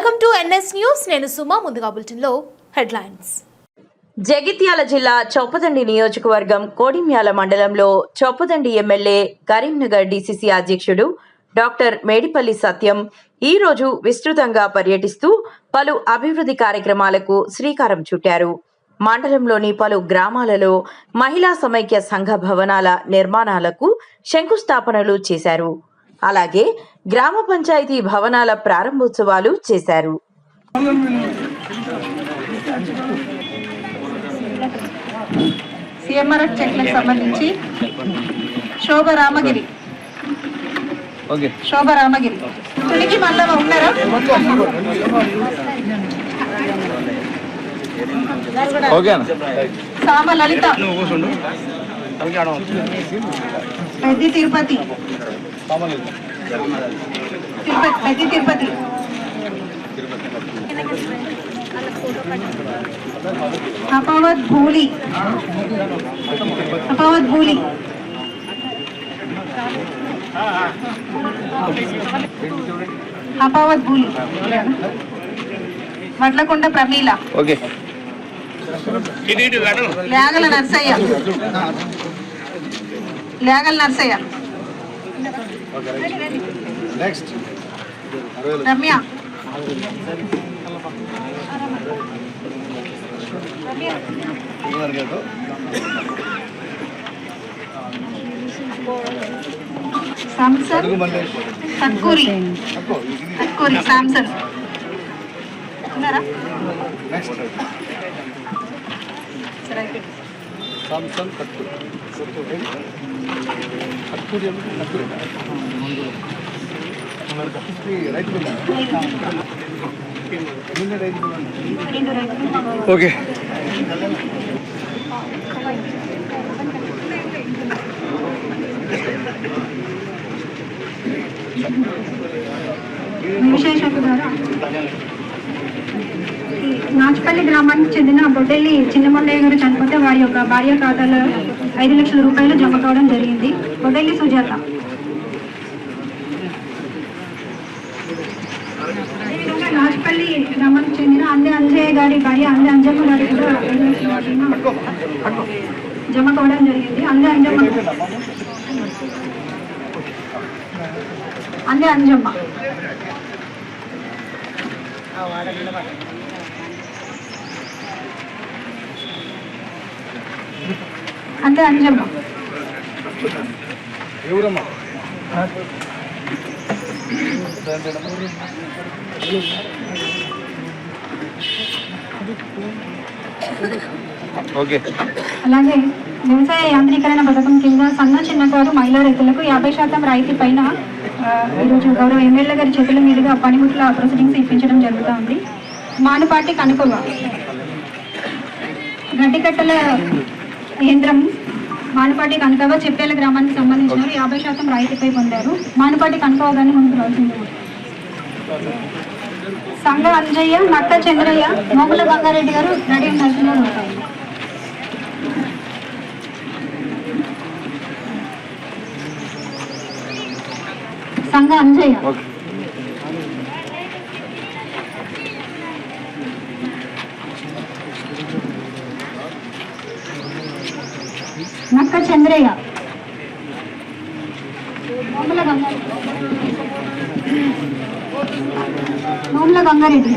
Welcome to NS news. నేను సుమా. ముందుగా బులెటిన్లో హెడ్లైన్స్. జగిత్యాల జిల్లా చొప్పదండి నియోజకవర్గం కోడిమ్యాల మండలంలో చొప్పదండి ఎమ్మెల్యే కరీంనగర్ డీసీసీ అధ్యక్షుడు డాక్టర్ మేడిపల్లి సత్యం ఈ రోజు విస్తృతంగా పర్యటిస్తూ పలు అభివృద్ధి కార్యక్రమాలకు శ్రీకారం చుట్టారు. మండలంలోని పలు గ్రామాలలో మహిళా సమైక్య సంఘ భవనాల నిర్మాణాలకు శంకుస్థాపనలు చేశారు. అలాగే గ్రామ పంచాయతీ భవనాల ప్రారంభోత్సవాలు చేశారు. సిఎంఆర్ఎఫ్ చెక్లకు సంబంధించి శోభ రామగిరి తుడికి మల్లవ ఉన్నారా? సామ లలిత పెద్ది తిరుపతి అపావత్ భూలి వడ్లకొండ ప్రమీల ల్యాగల నర్సయ్య రమ్య సామ్సన్ తక్కూరి సామ్సన్ ఉన్నారా? ఓకే. నాచుపల్లి గ్రామానికి చెందిన బొడ్డెల్లి చిన్నమల్లయ్య గారు చనిపోతే వారి యొక్క భార్య ఖాతాలో 5 లక్షల రూపాయలు జమ కావడం జరిగింది. బొడ్డెల్లి సుజాత. నాచుపల్లి గ్రామానికి చెందిన అందే అంజయ్య గారి భార్య అందే అంజమ్మ గారి కూడా 5 లక్షల జమ కావడం జరిగింది. అందే అంజమ్మ అందే అంజమ్మ అంతే అంజమ్మ. అలాగే వ్యవసాయ యాంత్రీకరణ పథకం కింద సన్న చిన్నకారు మహిళా రైతులకు 50% రాయితీ పైన ఈరోజు గౌరవ ఎమ్మెల్యే గారి చేతుల మీదుగా పనిముట్ల ప్రొసీడింగ్స్ ఇప్పించడం జరుగుతుంది. మానుపాటి కనుకొవ గడ్డికట్టల యంత్రం మానుపాటి కనకవ చెప్పేల గ్రామానికి సంబంధించిన 50% రాయితీపై పొందారు. మానుపాటి కనకవ గారిని ముందుకు రావాల్సింది. సంఘ అంజయ్య, నక్క చంద్రయ్య, మోగుల గంగారెడ్డి గారు రెడీ నడుస్తున్నారు. సంఘ అంజయ్య, నక్క చంద్రయ్య, మోముల గంగారెడ్డి.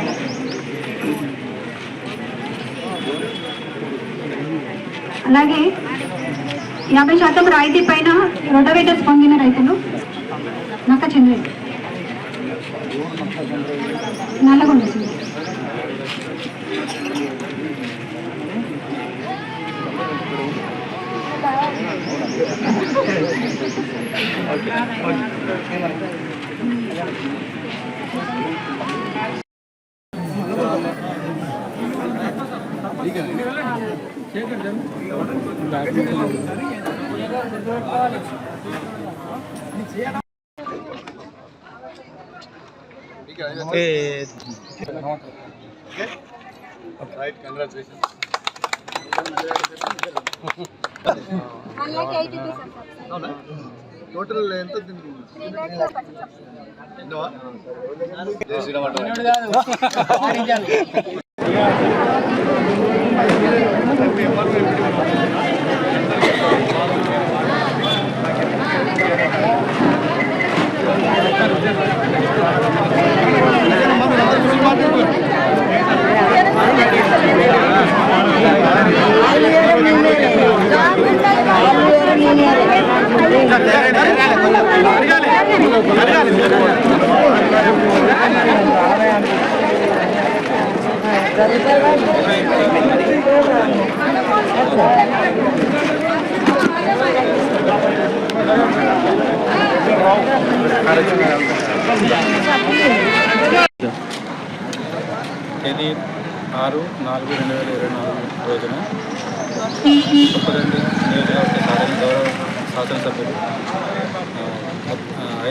అలాగే 50% రాయితీ పైన రొటవేటర్స్ పొందిన రైతులు నక్క Chandraiah, Nalgonda. Right, congratulations. Unlike 80%. Total length of the జై శ్రీరామ్ అంటావా? తేదీ 6/4/2024 రోజున చొప్పదండి నియోజకవర్గ గౌరవ శాసనసభ్యులు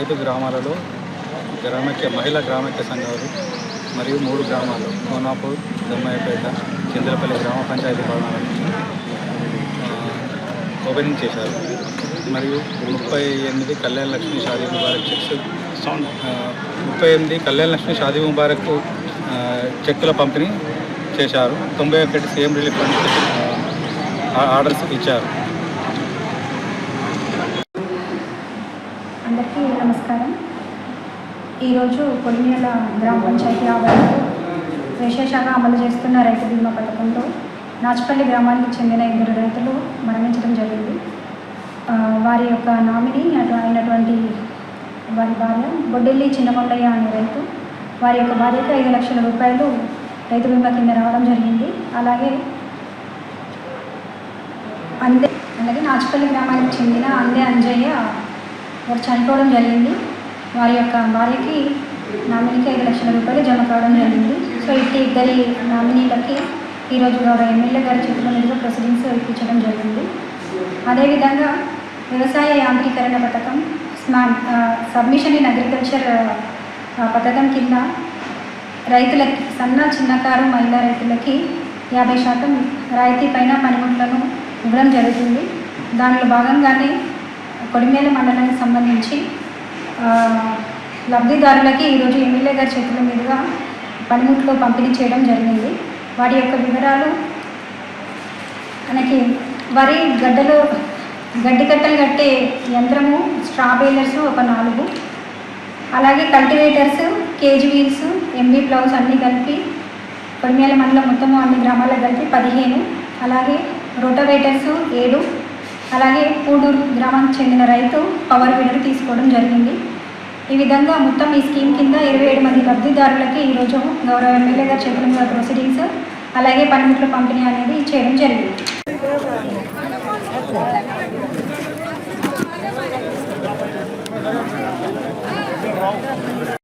5 గ్రామాలలో మహిళా గ్రామైక్య సంఘాలు మరియు 3 గ్రామాలు కోనాపూర్, దమ్మాయిపేట, చింతలపల్లి గ్రామ పంచాయతీ భవనాలను ఓపెనింగ్ చేశారు. మరియు 38 కళ్యాణ లక్ష్మి షాదీ ముబారక్ చెక్స్ 38 కళ్యాణ లక్ష్మి షాదీ ముబారక్ చెక్కుల పంపిణీ చేశారు. 91 సీఎం రిలీఫ్ ఫండ్ ఆర్డర్స్ ఇచ్చారు. అందరికీ నమస్కారం. ఈరోజు కొడిమియాల గ్రామ పంచాయతీ ఆవరణలో విశేషంగా అమలు చేస్తున్న రైతు బీమా పథకంలో నాచుపల్లి గ్రామానికి చెందిన 2 రైతులు మరణించడం జరిగింది. వారి యొక్క నామినీ అయినటువంటి వారి భార్య బొడ్డెల్లి చిన్నకొండయ్య అనే రైతు, వారి యొక్క భార్యకు 5 లక్షల రూపాయలు రైతు బీమా కింద రావడం జరిగింది. అలాగే నాచుపల్లి గ్రామానికి చెందిన అందే అంజయ్య వారు చనిపోవడం జరిగింది. వారి యొక్క భార్యకి నామినీకి 5 లక్షల రూపాయలు జమ కావడం జరిగింది. సో ఇద్దరి నామినీలకి ఈరోజు గౌరవ ఎమ్మెల్యే గారి చేతుల మీదుగా ప్రొసీడింగ్స్ ఇప్పించడం జరిగింది. అదేవిధంగా వ్యవసాయ యాంత్రీకరణ పథకం సబ్మిషన్ ఇన్ అగ్రికల్చర్ పథకం కింద రైతులకి చిన్నకారు మహిళా రైతులకి 50% రాయితీ పైన పనిముట్లను ఇవ్వడం జరుగుతుంది. దానిలో భాగంగానే కొడిమేల మండలానికి సంబంధించి లబ్ధిదారులకి ఈరోజు ఎమ్మెల్యే గారి చేతుల మీదుగా పనిముట్లు పంపిణీ చేయడం జరిగింది. వారి యొక్క వివరాలు మనకి వరి గడ్డి కట్టలు కట్టే యంత్రము, స్ట్రా బేలర్స్ ఒక 4, అలాగే cultivators, KG wheels, MB ploughs అన్నీ కలిపి కొడిమేల మండలం మొత్తము అన్ని గ్రామాలకు కలిపి 15, అలాగే రోటోవేటర్స్ 7, అలాగే పూడూరు గ్రామానికి చెందిన రైతు పవర్ వీడర్ తీసుకోవడం జరిగింది. ఈ విధంగా మొత్తం ఈ స్కీమ్ కింద 27 మంది లబ్ధిదారులకి ఈరోజు గౌరవ ఎమ్మెల్యే గారి చేతుల మీద ప్రొసీడింగ్స్ అలాగే పనిముట్ల పంపిణీ అనేది చేయడం జరిగింది.